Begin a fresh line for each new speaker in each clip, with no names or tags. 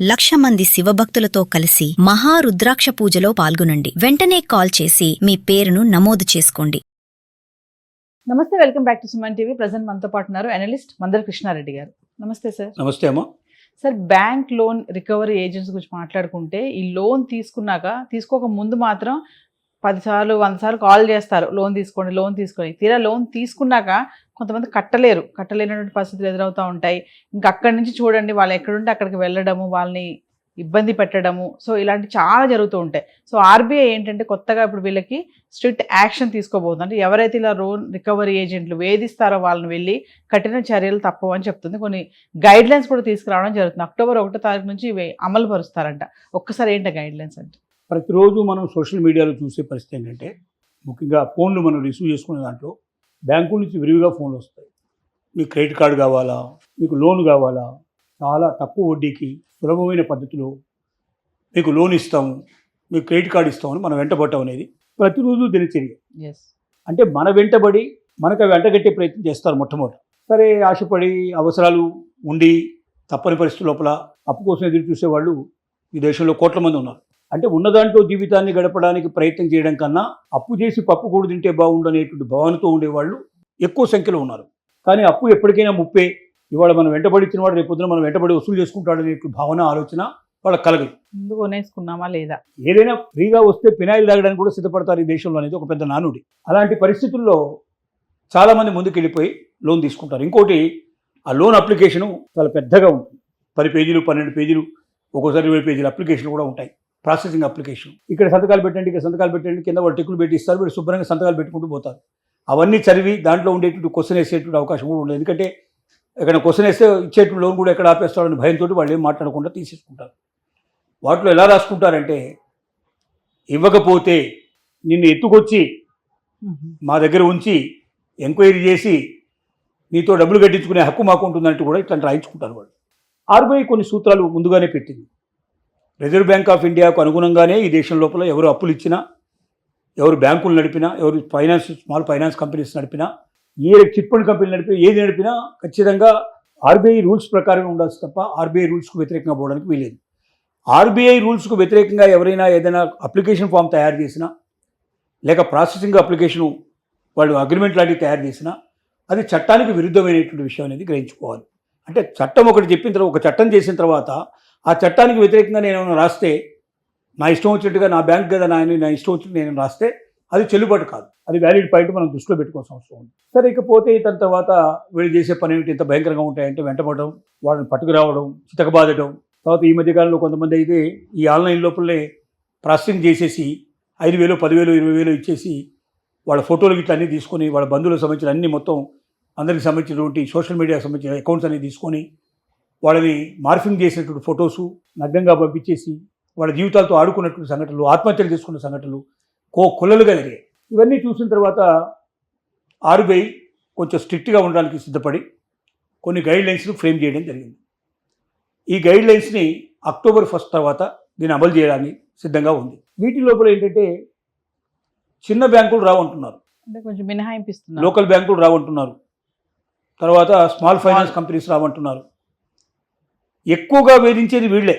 1,00,000 మంది శివభక్తులతో కలిసి మహారుద్రాక్ష పూజలో పాల్గొనండి. వెంటనే కాల్ చేసి మీ పేరును నమోదు చేసుకోండి.
నమస్తే, welcome back to Suman TV. Present మనతో పాటు ఉన్నారు అనలిస్ట్ మందర కృష్ణారెడ్డి గారు. నమస్తే సార్.
నమస్తే అమ్మా.
Sir, bank loan recovery agents గురించి మాట్లాడుకుంటే, ఈ లోన్ తీసుకోక ముందు మాత్రం 10 సార్లు 100 సార్లు కాల్ చేస్తారు, లోన్ తీసుకోండి. తీరా లోన్ తీసుకున్నాక కొంతమంది కట్టలేనటువంటి పరిస్థితులు ఎదురవుతూ ఉంటాయి. ఇంకా అక్కడి నుంచి చూడండి, వాళ్ళు ఎక్కడుంటే అక్కడికి వెళ్ళడము, వాళ్ళని ఇబ్బంది పెట్టడము, సో ఇలాంటి చాలా జరుగుతూ ఉంటాయి. సో ఆర్బీఐ ఏంటంటే కొత్తగా ఇప్పుడు వీళ్ళకి స్ట్రిక్ట్ యాక్షన్ తీసుకోబోతుంది. అంటే ఎవరైతే ఇలా లోన్ రికవరీ ఏజెంట్లు వేధిస్తారో వాళ్ళని వెళ్ళి కఠిన చర్యలు తప్పవని చెప్తుంది. కొన్ని గైడ్ లైన్స్ కూడా తీసుకురావడం జరుగుతుంది. అక్టోబర్ 1వ తారీఖు నుంచి ఇవి అమలు పరుస్తారంట. ఒక్కసారి ఏంటి గైడ్ లైన్స్ అంటే?
ప్రతిరోజు మనం సోషల్ మీడియాలో చూసే పరిస్థితి ఏంటంటే, ముఖ్యంగా ఫోన్లు మనం రిసీవ్ చేసుకునే దాంట్లో బ్యాంకుల నుంచి విరివిగా ఫోన్లు వస్తాయి. మీకు క్రెడిట్ కార్డు కావాలా, మీకు లోన్ కావాలా, చాలా తక్కువ వడ్డీకి సులభమైన పద్ధతిలో మీకు లోన్ ఇస్తాము, మీకు క్రెడిట్ కార్డు ఇస్తామని మనం వెంటబడటం అనేది ప్రతిరోజు దినచర్య. అంటే మన వెంటబడి మనకు వెంటగట్టే ప్రయత్నం చేస్తారు మొట్టమొదటి. సరే, ఆశపడి అవసరాలు ఉండి తప్పని పరిస్థితి లోపల అప్పు కోసం ఎదురు చూసేవాళ్ళు ఈ దేశంలో కోట్ల మంది ఉన్నారు. అంటే ఉన్నదాంట్లో జీవితాన్ని గడపడానికి ప్రయత్నం చేయడం కన్నా అప్పు చేసి పప్పు కూడు తింటే బాగుండు అనేటువంటి భావనతో ఉండేవాళ్ళు ఎక్కువ సంఖ్యలో ఉన్నారు. కానీ అప్పు ఎప్పటికైనా ముప్పే. ఇవాళ మనం వెంటబడిచ్చిన వాడు రేపొద్దున మనం వెంటబడి వసూలు చేసుకుంటాడు అనేటువంటి భావన, ఆలోచన వాళ్ళకి కలగదు.
ముందు కొనేసుకున్నామా లేదా,
ఏదైనా ఫ్రీగా వస్తే పినాయిల్ తాగడానికి కూడా సిద్ధపడతారు ఈ దేశంలో అనేది ఒక పెద్ద నానుడి. అలాంటి పరిస్థితుల్లో చాలామంది ముందుకు వెళ్ళిపోయి లోన్ తీసుకుంటారు. ఇంకోటి, ఆ లోన్ అప్లికేషను చాలా పెద్దగా ఉంటుంది. 10 పేజీలు 12 పేజీలు, ఒక్కోసారి 20 పేజీల అప్లికేషన్లు కూడా ఉంటాయి. Processing application. ఇక్కడ సంతకాలు పెట్టండి, ఇక్కడ సంతకాలు పెట్టండి, కింద వాళ్ళు టిక్కులు పెట్టి ఇస్తారు. వీళ్ళు శుభ్రంగా సంతకాలు పెట్టుకుంటూ పోతారు. అవన్నీ చదివి దాంట్లో ఉండేటువంటి క్వశ్చన్ వేసేటువంటి అవకాశం కూడా ఉండదు. ఎందుకంటే ఎక్కడ క్వశ్చన్ వేస్తే ఇచ్చేటువంటి లోన్ కూడా ఎక్కడ ఆపేస్తాడని భయంతో వాళ్ళు ఏం మాట్లాడకుండా తీసేసుకుంటారు. వాటిలో ఎలా రాసుకుంటారంటే, ఇవ్వకపోతే నిన్ను ఎత్తుకొచ్చి మా దగ్గర ఉంచి ఎంక్వైరీ చేసి నీతో డబ్బులు కట్టించుకునే హక్కు మాకు ఉంటుందంటూ కూడా ఇట్లా రాయించుకుంటారు వాళ్ళు. ఆర్బీఐ కొన్ని సూత్రాలు ముందుగానే పెట్టింది. రిజర్వ్ బ్యాంక్ ఆఫ్ ఇండియాకు అనుగుణంగానే ఈ దేశం లోపల ఎవరు అప్పులు ఇచ్చినా, ఎవరు బ్యాంకులు నడిపినా, ఎవరు స్మాల్ ఫైనాన్స్ కంపెనీస్ నడిపినా, ఏ చిట్ ఫండ్ కంపెనీలు నడిపినా, ఏది నడిపినా ఖచ్చితంగా ఆర్బీఐ రూల్స్ ప్రకారం ఉండాల్సి తప్ప ఆర్బీఐ రూల్స్కు వ్యతిరేకంగా పోవడానికి వీలేదు. ఆర్బీఐ రూల్స్కు వ్యతిరేకంగా ఎవరైనా ఏదైనా అప్లికేషన్ ఫామ్ తయారు చేసినా, లేక ప్రాసెసింగ్ అప్లికేషను వాళ్ళు అగ్రిమెంట్ లాంటివి తయారు చేసినా, అది చట్టానికి విరుద్ధమైనటువంటి విషయం అనేది గ్రహించుకోవాలి. అంటే చట్టం ఒకటి చెప్పిన తర్వాత, ఒక చట్టం చేసిన తర్వాత ఆ చట్టానికి వ్యతిరేకంగా నేను రాస్తే, నా ఇష్టం వచ్చినట్టుగా నా బ్యాంక్ కదా నా ఇష్టం వచ్చినట్టు నేను రాస్తే అది చెల్లుబాటు కాదు. అది వ్యాలిడ్ పాయింట్ మనం దృష్టిలో పెట్టుకోవాల్సిన అవసరం ఉంది. సరే, ఇకపోతే దాని తర్వాత వీళ్ళు చేసే పని ఏమిటి, ఎంత భయంకరంగా ఉంటాయంటే వెంటపడడం, వాళ్ళని పట్టుకురావడం, చితకబాదడం. తర్వాత ఈ మధ్యకాలంలో కొంతమంది అయితే ఈ ఆన్లైన్ లోపలే ప్రాసెసింగ్ చేసేసి 5,000, 10,000, 20,000 ఇచ్చేసి వాళ్ళ ఫోటోలు ఇట్లా అన్నీ తీసుకొని, వాళ్ళ బంధువులకు సంబంధించిన అన్ని మొత్తం అందరికి సంబంధించినటువంటి సోషల్ మీడియాకి సంబంధించిన అకౌంట్స్ అన్ని తీసుకొని వాళ్ళని మార్ఫింగ్ చేసినటువంటి ఫొటోసు నగ్నంగా పంపించేసి వాళ్ళ జీవితాలతో ఆడుకున్నటువంటి సంఘటనలు, ఆత్మహత్యలు చేసుకున్న సంఘటనలు కొల్లలుగా జరిగాయి. ఇవన్నీ చూసిన తర్వాత ఆర్బీఐ కొంచెం స్ట్రిక్ట్గా ఉండడానికి సిద్ధపడి కొన్ని గైడ్ లైన్స్ను ఫ్రేమ్ చేయడం జరిగింది. ఈ గైడ్ లైన్స్ని అక్టోబర్ 1 తర్వాత దీన్ని అమలు చేయడానికి సిద్ధంగా ఉంది. వీటి లోపల ఏంటంటే, చిన్న బ్యాంకులు రావంటున్నారు,
అంటే కొంచెం మినహాయింపిస్తున్నారు.
లోకల్ బ్యాంకులు రావంటున్నారు, తర్వాత స్మాల్ ఫైనాన్స్ కంపెనీస్ రావంటున్నారు. ఎక్కువగా వేధించేది వీళ్ళే.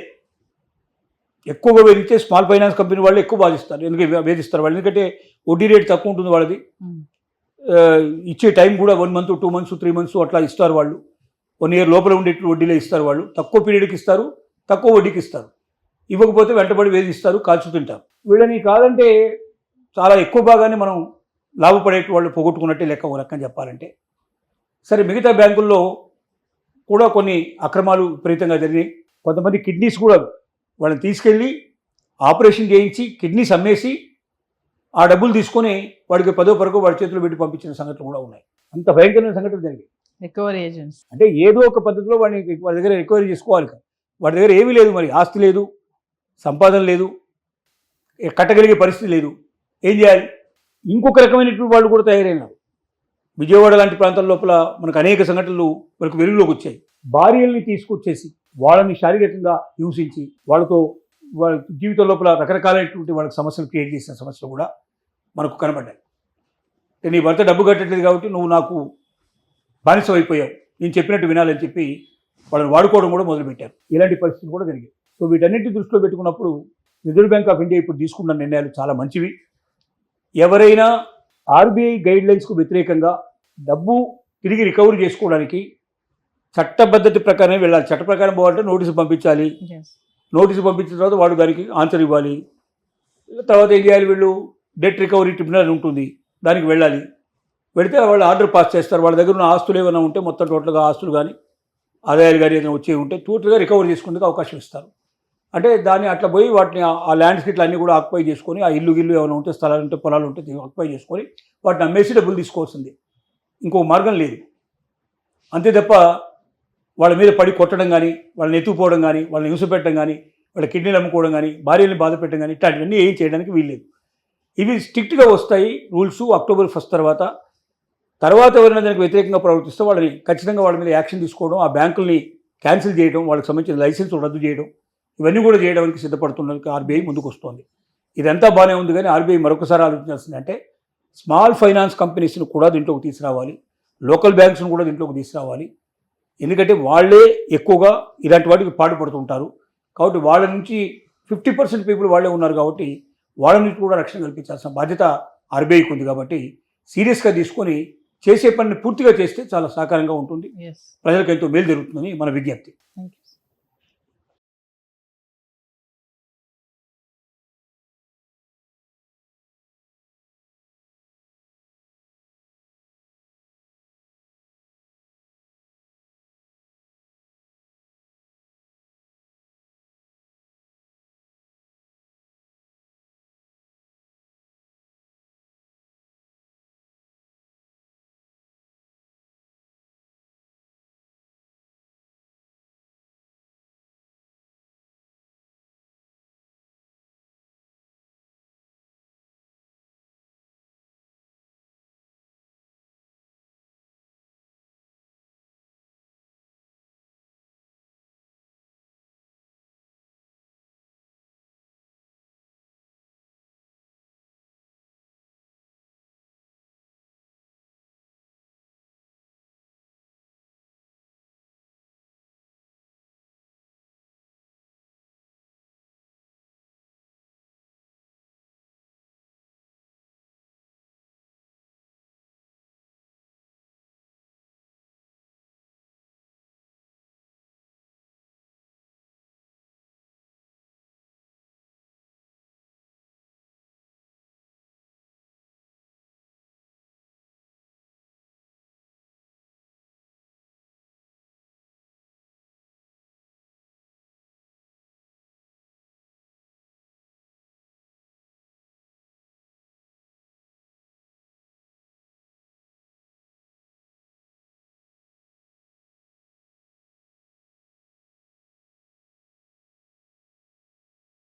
ఎక్కువగా వేధించే స్మాల్ ఫైనాన్స్ కంపెనీ వాళ్ళు ఎక్కువ బాధిస్తారు. ఎందుకంటే వేధిస్తారు వాళ్ళు, ఎందుకంటే వడ్డీ రేట్ తక్కువ ఉంటుంది వాళ్ళది. ఇచ్చే టైం కూడా 1 month, 2 months, 3 months అట్లా ఇస్తారు వాళ్ళు. 1 year లోపల ఉండేటువంటి వడ్డీలో ఇస్తారు వాళ్ళు. తక్కువ పీరియడ్కి ఇస్తారు, తక్కువ వడ్డీకి ఇస్తారు. ఇవ్వకపోతే వెంటబడి వేధిస్తారు, కాల్చు తింటారు. వీళ్ళని కాదంటే చాలా ఎక్కువ భాగాన్ని మనం లాభపడే వాళ్ళు పోగొట్టుకున్నట్టే లెక్క, ఒక రకంగా చెప్పాలంటే. సరే, మిగతా బ్యాంకుల్లో కూడా కొన్ని అక్రమాలు విపరీతంగా జరిగినాయి. కొంతమంది కిడ్నీస్ కూడా వాళ్ళని తీసుకెళ్ళి ఆపరేషన్ చేయించి కిడ్నీస్ అమ్మేసి ఆ డబ్బులు తీసుకొని వాడికి 10వ పరకు వాడి చేతిలో పెట్టి పంపించిన సంఘటనలు కూడా ఉన్నాయి. అంత భయంకరమైన సంఘటనలు జరిగాయి.
రికవరీ ఏజెంట్స్
అంటే ఏదో ఒక పద్ధతిలో వాడి దగ్గర రికవరీ చేసుకోవాలి. వాడి దగ్గర ఏమీ లేదు, మరి ఆస్తి లేదు, సంపాదన లేదు, కట్టగలిగే పరిస్థితి లేదు, ఏం చేయాలి? ఇంకొక రకమైనటువంటి వాళ్ళు కూడా తయారైనారు. విజయవాడ లాంటి ప్రాంతాల లోపల మనకు అనేక సంఘటనలు మనకు వెలుగులోకి వచ్చాయి. భార్యల్ని తీసుకొచ్చేసి వాళ్ళని శారీరకంగా హింసించి వాళ్ళతో వాళ్ళ జీవితం లోపల రకరకాలైనటువంటి వాళ్ళకి సమస్యలు క్రియేట్ చేసిన సమస్యలు కూడా మనకు కనబడ్డాయి. నీ భర్త డబ్బు కట్టట్లేదు కాబట్టి నువ్వు నాకు బానిసం అయిపోయావు, నేను చెప్పినట్టు వినాలని చెప్పి వాళ్ళని వాడుకోవడం కూడా మొదలుపెట్టారు. ఇలాంటి పరిస్థితులు కూడా జరిగాయి. సో వీటన్నిటి దృష్టిలో పెట్టుకున్నప్పుడు రిజర్వ్ బ్యాంక్ ఆఫ్ ఇండియా ఇప్పుడు తీసుకున్న నిర్ణయాలు చాలా మంచివి. ఎవరైనా ఆర్బీఐ గైడ్లైన్స్కు వ్యతిరేకంగా డబ్బు తిరిగి రికవరీ చేసుకోవడానికి చట్టబద్ధతి ప్రకారమే వెళ్ళాలి. చట్ట ప్రకారం పోవాలంటే నోటీసు పంపించాలి. నోటీసు పంపించిన తర్వాత వాడు దానికి ఆన్సర్ ఇవ్వాలి. తర్వాత ఏం చేయాలి, వీళ్ళు డెట్ రికవరీ ట్రిబ్యునల్ ఉంటుంది, దానికి వెళ్ళాలి. వెళితే వాళ్ళు ఆర్డర్ పాస్ చేస్తారు. వాళ్ళ దగ్గర ఉన్న ఆస్తులు ఏమైనా ఉంటే మొత్తం టోటల్గా ఆస్తులు కానీ ఆదాయాలు కానీ ఏదైనా వచ్చే ఉంటే టోటల్గా రికవరీ చేసుకునేందుకు అవకాశం ఇస్తారు. అంటే దాన్ని అట్లా పోయి వాటిని ఆ ల్యాండ్స్కి ఇట్లా అన్నీ కూడా ఆక్యుపై చేసుకొని, ఆ ఇల్లు ఏమైనా ఉంటే స్థలాలు ఉంటే పొలాలు ఉంటే ఆక్యుపై చేసుకొని వాటిని అమ్మేసి డబ్బులు తీసుకోవాల్సింది. ఇంకో మార్గం లేదు. అంతే తప్ప వాళ్ళ మీద పడి కొట్టడం కానీ, వాళ్ళని ఎత్తుకుపోవడం కానీ, వాళ్ళని హింస పెట్టడం కానీ, వాళ్ళ కిడ్నీలు అమ్ముకోవడం కానీ, భార్యని బాధ పెట్టడం కానీ ఇట్లాంటివన్నీ ఏం చేయడానికి వీల్లేదు. ఇవి స్ట్రిక్ట్గా వస్తాయి రూల్స్ అక్టోబర్ 1 తర్వాత ఎవరైనా దానికి వ్యతిరేకంగా ప్రవర్తిస్తే వాళ్ళని ఖచ్చితంగా వాళ్ళ మీద యాక్షన్ తీసుకోవడం, ఆ బ్యాంకుల్ని క్యాన్సిల్ చేయడం, వాళ్ళకి సంబంధించిన లైసెన్స్ రద్దు చేయడం, ఇవన్నీ కూడా చేయడానికి సిద్ధపడుతున్నందుకు ఆర్బీఐ ముందుకు వస్తుంది. ఇదంతా బాగానే ఉంది, కానీ ఆర్బీఐ మరొకసారి ఆలోచించాల్సింది అంటే స్మాల్ ఫైనాన్స్ కంపెనీస్ని కూడా దీంట్లోకి తీసుకురావాలి, లోకల్ బ్యాంక్స్ను కూడా దీంట్లోకి తీసుకురావాలి. ఎందుకంటే వాళ్ళే ఎక్కువగా ఇలాంటి వాటికి పాటుపడుతుంటారు. కాబట్టి వాళ్ళ నుంచి 50% పీపుల్ వాళ్ళే ఉన్నారు. కాబట్టి వాళ్ళ నుంచి కూడా రక్షణ కల్పించాల్సిన బాధ్యత ఆర్బీఐకి ఉంది. కాబట్టి సీరియస్గా తీసుకొని చేసే పనిని పూర్తిగా చేస్తే చాలా సహకారంగా ఉంటుంది, ప్రజలకు ఎంతో మేలు జరుగుతుందని మన విజ్ఞప్తి.
Thank you.